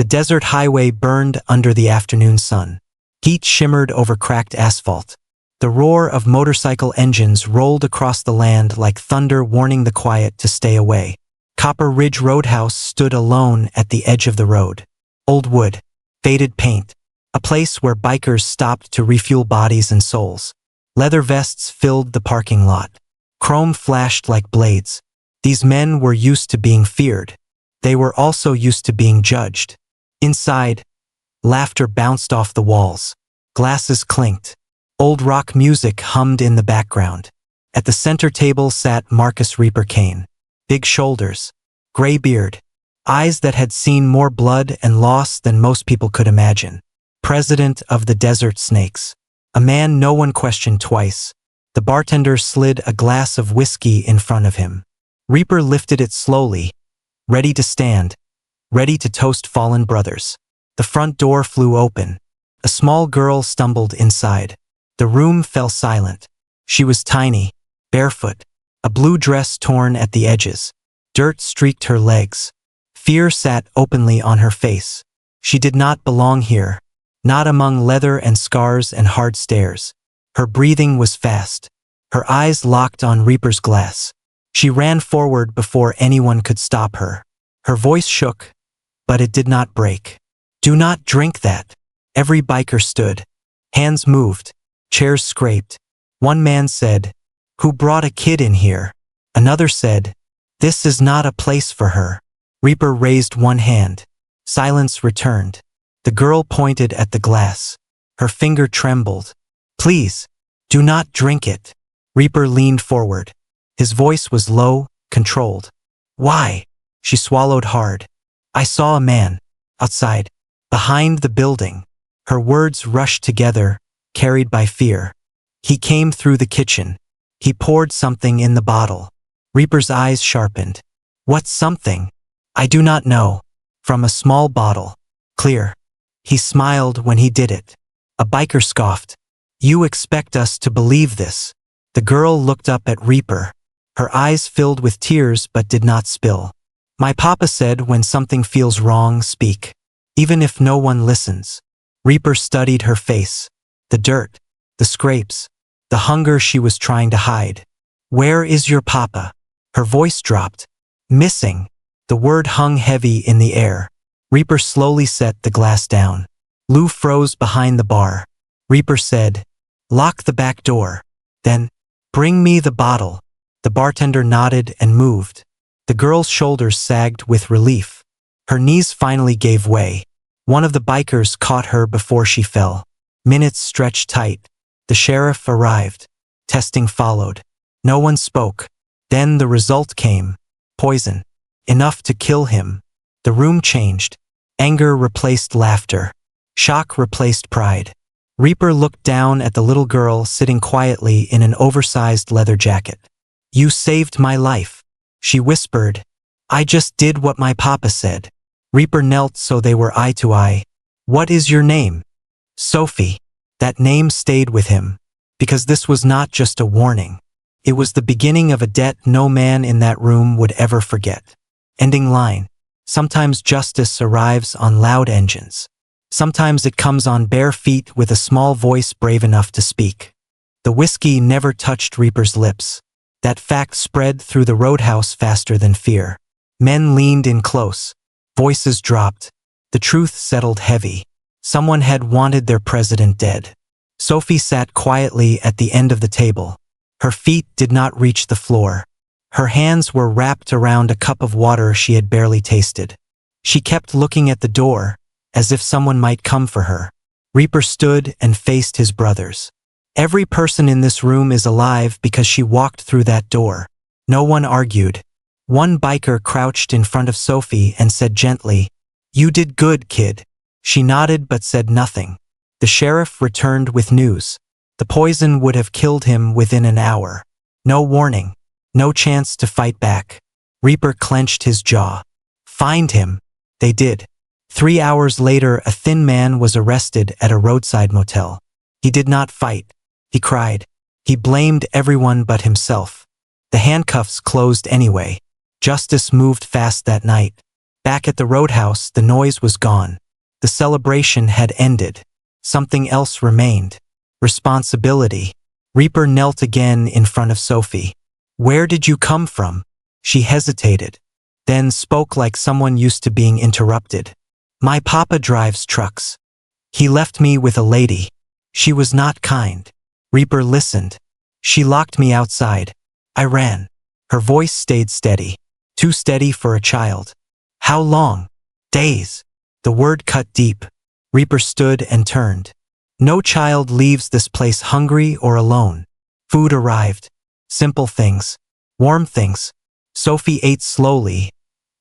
The desert highway burned under the afternoon sun. Heat shimmered over cracked asphalt. The roar of motorcycle engines rolled across the land like thunder warning the quiet to stay away. Copper Ridge Roadhouse stood alone at the edge of the road. Old wood, faded paint, a place where bikers stopped to refuel bodies and souls. Leather vests filled the parking lot. Chrome flashed like blades. These men were used to being feared. They were also used to being judged. Inside, laughter bounced off the walls. Glasses clinked. Old rock music hummed in the background. At the center table sat Marcus Reaper Kane. Big shoulders, gray beard, eyes that had seen more blood and loss than most people could imagine. President of the Desert Snakes. A man no one questioned twice. The bartender slid a glass of whiskey in front of him. Reaper lifted it slowly, ready to stand, ready to toast fallen brothers. The front door flew open. A small girl stumbled inside. The room fell silent. She was tiny, barefoot, a blue dress torn at the edges. Dirt streaked her legs. Fear sat openly on her face. She did not belong here, not among leather and scars and hard stares. Her breathing was fast. Her eyes locked on Reaper's glass. She ran forward before anyone could stop her. Her voice shook, but it did not break. "Do not drink that." Every biker stood. Hands moved. Chairs scraped. One man said, "Who brought a kid in here?" Another said, "This is not a place for her." Reaper raised one hand. Silence returned. The girl pointed at the glass. Her finger trembled. "Please, do not drink it." Reaper leaned forward. His voice was low, controlled. "Why?" She swallowed hard. "I saw a man. Outside. Behind the building." Her words rushed together, carried by fear. "He came through the kitchen. He poured something in the bottle." Reaper's eyes sharpened. "What something?" "I do not know." "From a small bottle. Clear." He smiled when he did it. A biker scoffed. "You expect us to believe this?" The girl looked up at Reaper. Her eyes filled with tears but did not spill. "My papa said when something feels wrong, speak. Even if no one listens." Reaper studied her face. The dirt, the scrapes, the hunger she was trying to hide. "Where is your papa?" Her voice dropped. "Missing." The word hung heavy in the air. Reaper slowly set the glass down. Lou froze behind the bar. Reaper said, "Lock the back door. Then, bring me the bottle." The bartender nodded and moved. The girl's shoulders sagged with relief. Her knees finally gave way. One of the bikers caught her before she fell. Minutes stretched tight. The sheriff arrived. Testing followed. No one spoke. Then the result came. Poison. Enough to kill him. The room changed. Anger replaced laughter. Shock replaced pride. Reaper looked down at the little girl sitting quietly in an oversized leather jacket. "You saved my life," she whispered. "I just did what my papa said." Reaper knelt so they were eye to eye. "What is your name?" "Sophie." That name stayed with him, because this was not just a warning. It was the beginning of a debt no man in that room would ever forget. Ending line. Sometimes justice arrives on loud engines. Sometimes it comes on bare feet with a small voice brave enough to speak. The whiskey never touched Reaper's lips. That fact spread through the roadhouse faster than fear. Men leaned in close. Voices dropped. The truth settled heavy. Someone had wanted their president dead. Sophie sat quietly at the end of the table. Her feet did not reach the floor. Her hands were wrapped around a cup of water she had barely tasted. She kept looking at the door, as if someone might come for her. Reaper stood and faced his brothers. "Every person in this room is alive because she walked through that door." No one argued. One biker crouched in front of Sophie and said gently, "You did good, kid." She nodded but said nothing. The sheriff returned with news. The poison would have killed him within an hour. No warning. No chance to fight back. Reaper clenched his jaw. "Find him." They did. 3 hours later, a thin man was arrested at a roadside motel. He did not fight. He cried. He blamed everyone but himself. The handcuffs closed anyway. Justice moved fast that night. Back at the roadhouse, the noise was gone. The celebration had ended. Something else remained. Responsibility. Reaper knelt again in front of Sophie. "Where did you come from?" She hesitated, then spoke like someone used to being interrupted. "My papa drives trucks. He left me with a lady. She was not kind." Reaper listened. "She locked me outside. I ran." Her voice stayed steady. Too steady for a child. "How long?" "Days." The word cut deep. Reaper stood and turned. "No child leaves this place hungry or alone." Food arrived. Simple things. Warm things. Sophie ate slowly,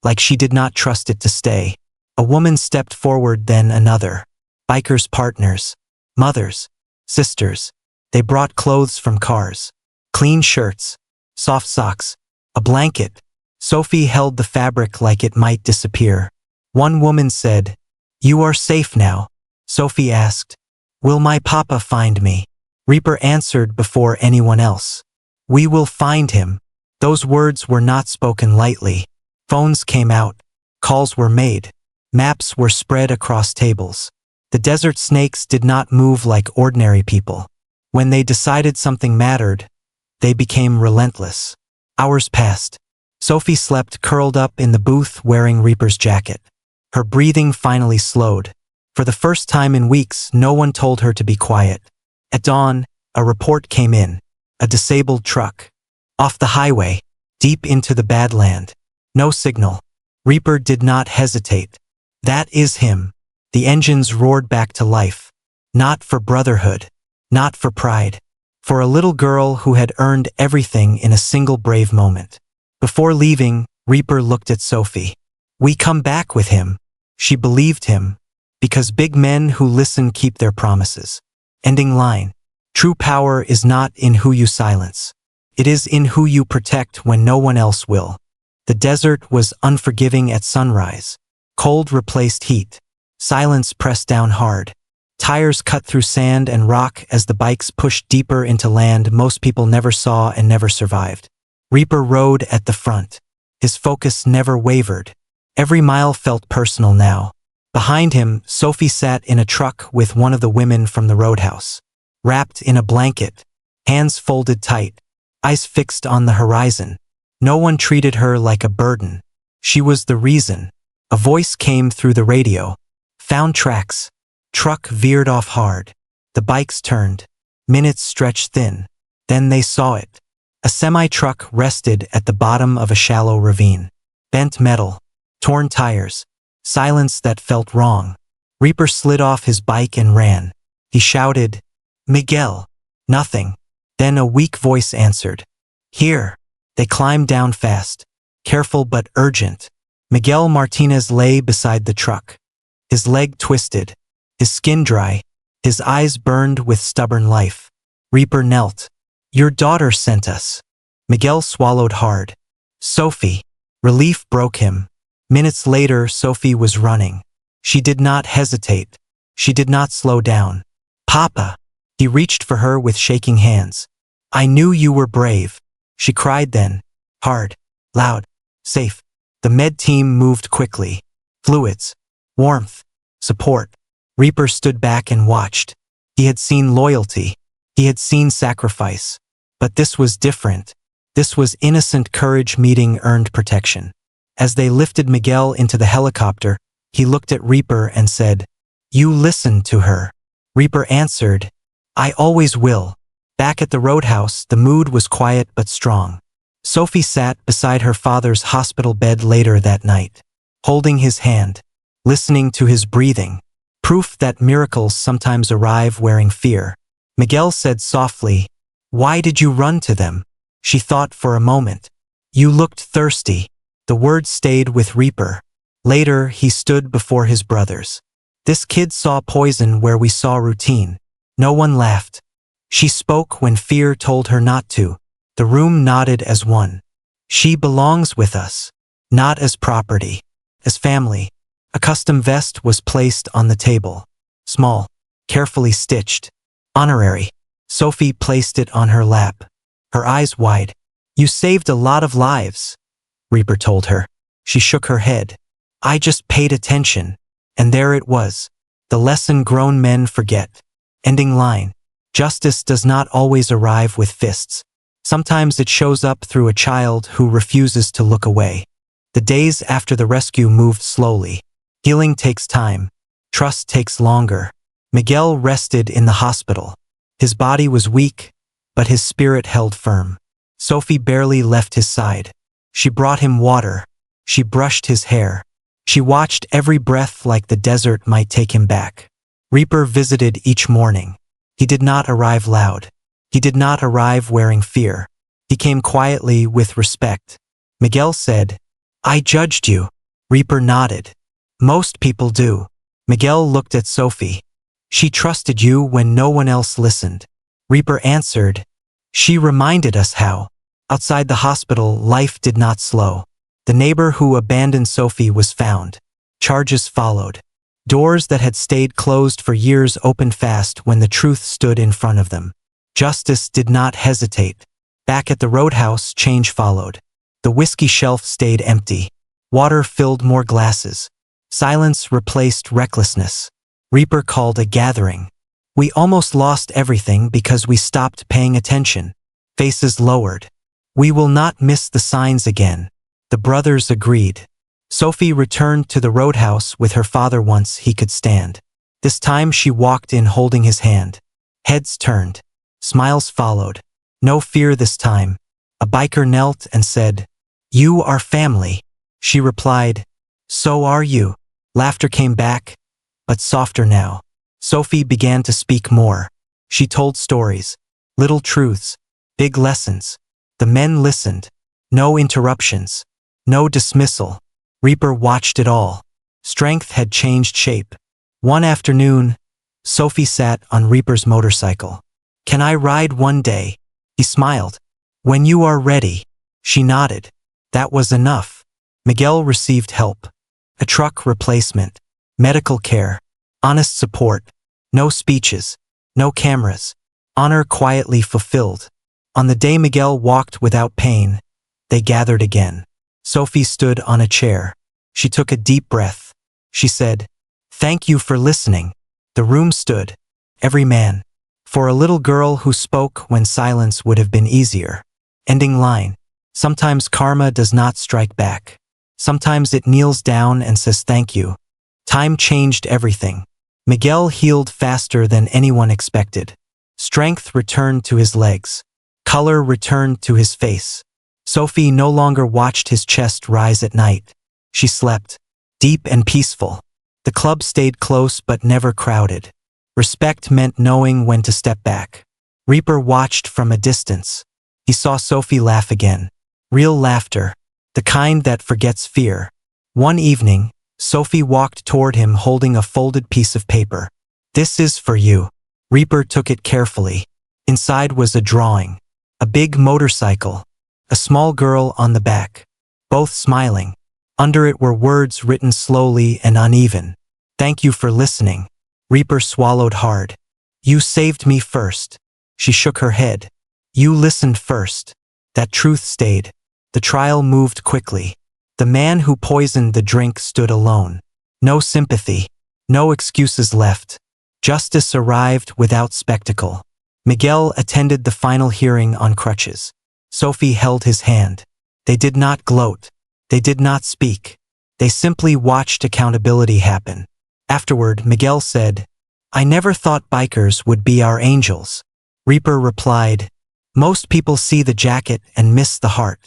like she did not trust it to stay. A woman stepped forward, then another. Bikers' partners. Mothers. Sisters. They brought clothes from cars. Clean shirts. Soft socks. A blanket. Sophie held the fabric like it might disappear. One woman said, "You are safe now." Sophie asked, "Will my papa find me?" Reaper answered before anyone else, "We will find him." Those words were not spoken lightly. Phones came out. Calls were made. Maps were spread across tables. The desert snakes did not move like ordinary people. When they decided something mattered, they became relentless. Hours passed. Sophie slept curled up in the booth wearing Reaper's jacket. Her breathing finally slowed. For the first time in weeks, no one told her to be quiet. At dawn, a report came in. A disabled truck. Off the highway. Deep into the Badland. No signal. Reaper did not hesitate. "That is him." The engines roared back to life. Not for brotherhood. Not for pride. For a little girl who had earned everything in a single brave moment. Before leaving, Reaper looked at Sophie. "We come back with him." She believed him, because big men who listen keep their promises. Ending line. True power is not in who you silence. It is in who you protect when no one else will. The desert was unforgiving at sunrise. Cold replaced heat. Silence pressed down hard. Tires cut through sand and rock as the bikes pushed deeper into land most people never saw and never survived. Reaper rode at the front. His focus never wavered. Every mile felt personal now. Behind him, Sophie sat in a truck with one of the women from the roadhouse. Wrapped in a blanket. Hands folded tight. Eyes fixed on the horizon. No one treated her like a burden. She was the reason. A voice came through the radio. "Found tracks." Truck veered off hard. The bikes turned. Minutes stretched thin. Then they saw it. A semi-truck rested at the bottom of a shallow ravine. Bent metal. Torn tires. Silence that felt wrong. Reaper slid off his bike and ran. He shouted, "Miguel." Nothing. Then a weak voice answered, "Here." They climbed down fast. Careful but urgent. Miguel Martinez lay beside the truck. His leg twisted. His skin dry. His eyes burned with stubborn life. Reaper knelt. "Your daughter sent us." Miguel swallowed hard. "Sophie." Relief broke him. Minutes later, Sophie was running. She did not hesitate. She did not slow down. "Papa." He reached for her with shaking hands. "I knew you were brave." She cried then. Hard. Loud. Safe. The med team moved quickly. Fluids. Warmth. Support. Reaper stood back and watched. He had seen loyalty. He had seen sacrifice. But this was different. This was innocent courage meeting earned protection. As they lifted Miguel into the helicopter, he looked at Reaper and said, "You listened to her." Reaper answered, "I always will." Back at the roadhouse, the mood was quiet but strong. Sophie sat beside her father's hospital bed later that night, holding his hand, listening to his breathing. Proof that miracles sometimes arrive wearing fear. Miguel said softly, "Why did you run to them?" She thought for a moment. "You looked thirsty." The word stayed with Reaper. Later, he stood before his brothers. "This kid saw poison where we saw routine." No one laughed. She spoke when fear told her not to. The room nodded as one. "She belongs with us. Not as property. As family." A custom vest was placed on the table. Small. Carefully stitched. Honorary. Sophie placed it on her lap. Her eyes wide. "You saved a lot of lives," Reaper told her. She shook her head. I just paid attention. And there it was. The lesson grown men forget. Ending line. Justice does not always arrive with fists. Sometimes it shows up through a child who refuses to look away. The days after the rescue moved slowly. Healing takes time. Trust takes longer. Miguel rested in the hospital. His body was weak, but his spirit held firm. Sophie barely left his side. She brought him water. She brushed his hair. She watched every breath like the desert might take him back. Reaper visited each morning. He did not arrive loud. He did not arrive wearing fear. He came quietly with respect. Miguel said, "I judged you." Reaper nodded. "Most people do." Miguel looked at Sophie. "She trusted you when no one else listened." Reaper answered, "She reminded us how." Outside the hospital, life did not slow. The neighbor who abandoned Sophie was found. Charges followed. Doors that had stayed closed for years opened fast when the truth stood in front of them. Justice did not hesitate. Back at the roadhouse, change followed. The whiskey shelf stayed empty. Water filled more glasses. Silence replaced recklessness. Reaper called a gathering. "We almost lost everything because we stopped paying attention." Faces lowered. "We will not miss the signs again." The brothers agreed. Sophie returned to the roadhouse with her father once he could stand. This time she walked in holding his hand. Heads turned. Smiles followed. No fear this time. A biker knelt and said, "You are family." She replied, "So are you." Laughter came back, but softer now. Sophie began to speak more. She told stories, little truths, big lessons. The men listened. No interruptions. No dismissal. Reaper watched it all. Strength had changed shape. One afternoon, Sophie sat on Reaper's motorcycle. "Can I ride one day?" He smiled. "When you are ready." She nodded. That was enough. Miguel received help. A truck replacement. Medical care. Honest support. No speeches. No cameras. Honor quietly fulfilled. On the day Miguel walked without pain, they gathered again. Sophie stood on a chair. She took a deep breath. She said, "Thank you for listening." The room stood. Every man. For a little girl who spoke when silence would have been easier. Ending line. Sometimes karma does not strike back. Sometimes it kneels down and says thank you. Time changed everything. Miguel healed faster than anyone expected. Strength returned to his legs. Color returned to his face. Sophie no longer watched his chest rise at night. She slept, deep and peaceful. The club stayed close but never crowded. Respect meant knowing when to step back. Reaper watched from a distance. He saw Sophie laugh again. Real laughter, the kind that forgets fear. One evening, Sophie walked toward him holding a folded piece of paper. "This is for you." Reaper took it carefully. Inside was a drawing. A big motorcycle. A small girl on the back. Both smiling. Under it were words written slowly and uneven. "Thank you for listening." Reaper swallowed hard. "You saved me first." She shook her head. "You listened first." That truth stayed. The trial moved quickly. The man who poisoned the drink stood alone. No sympathy. No excuses left. Justice arrived without spectacle. Miguel attended the final hearing on crutches. Sophie held his hand. They did not gloat. They did not speak. They simply watched accountability happen. Afterward, Miguel said, "I never thought bikers would be our angels." Reaper replied, "Most people see the jacket and miss the heart."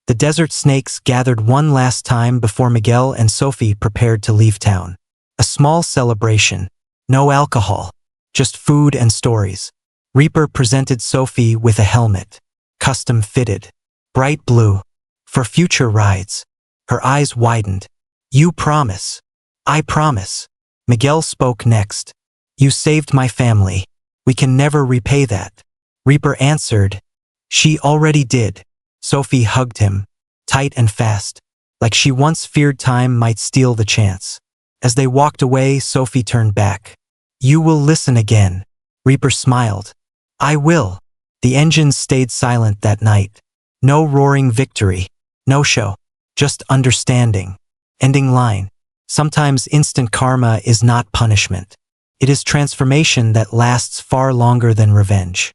The desert snakes gathered one last time before Miguel and Sophie prepared to leave town. A small celebration. No alcohol. Just food and stories. Reaper presented Sophie with a helmet. Custom fitted. Bright blue. For future rides. Her eyes widened. "You promise." "I promise." Miguel spoke next. "You saved my family. We can never repay that." Reaper answered, "She already did." Sophie hugged him, tight and fast, like she once feared time might steal the chance. As they walked away, Sophie turned back. "You will listen again." Reaper smiled. "I will." The engines stayed silent that night. No roaring victory. No show. Just understanding. Ending line. Sometimes instant karma is not punishment. It is transformation that lasts far longer than revenge.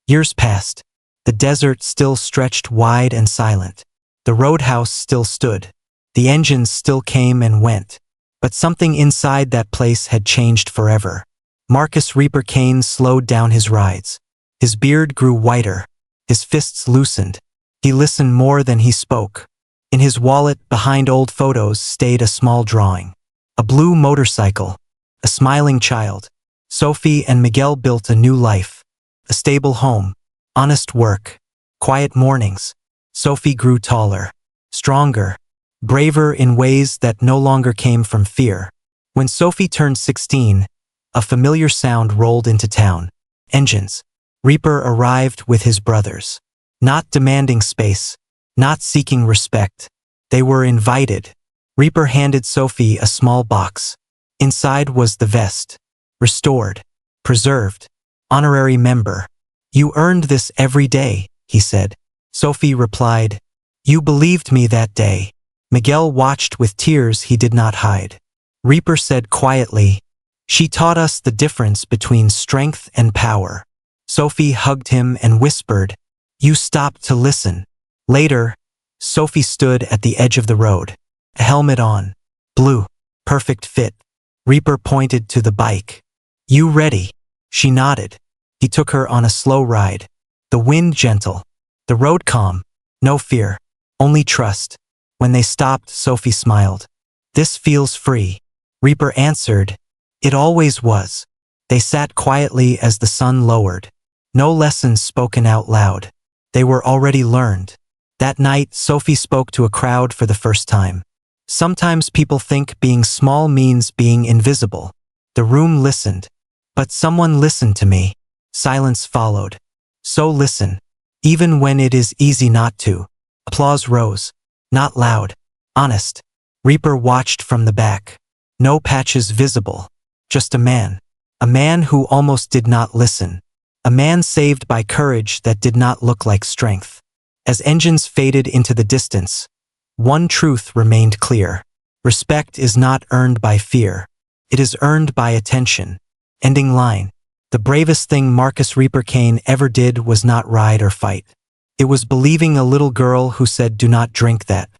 Years passed. The desert still stretched wide and silent. The roadhouse still stood. The engines still came and went. But something inside that place had changed forever. Marcus Reaper Kane slowed down his rides. His beard grew whiter. His fists loosened. He listened more than he spoke. In his wallet, behind old photos, stayed a small drawing. A blue motorcycle. A smiling child. Sophie and Miguel built a new life. A stable home. Honest work. Quiet mornings. Sophie grew taller. Stronger. Braver in ways that no longer came from fear. When Sophie turned 16, a familiar sound rolled into town. Engines. Reaper arrived with his brothers. Not demanding space. Not seeking respect. They were invited. Reaper handed Sophie a small box. Inside was the vest. Restored. Preserved. Honorary member. You earned this every day, he said. Sophie replied, You believed me that day. Miguel watched with tears he did not hide. Reaper said quietly, She taught us the difference between strength and power. Sophie hugged him and whispered, You stopped to listen. Later, Sophie stood at the edge of the road. A helmet on. Blue. Perfect fit. Reaper pointed to the bike. You ready? She nodded. He took her on a slow ride. The wind gentle. The road calm. No fear. Only trust. When they stopped, Sophie smiled. This feels free. Reaper answered, It always was. They sat quietly as the sun lowered. No lessons spoken out loud. They were already learned. That night, Sophie spoke to a crowd for the first time. Sometimes people think being small means being invisible. The room listened. But someone listened to me. Silence followed. So listen. Even when it is easy not to. Applause rose. Not loud. Honest. Reaper watched from the back. No patches visible. Just a man. A man who almost did not listen. A man saved by courage that did not look like strength. As engines faded into the distance, one truth remained clear. Respect is not earned by fear. It is earned by attention. Ending line. The bravest thing Marcus Reaper Kane ever did was not ride or fight. It was believing a little girl who said, Do not drink that.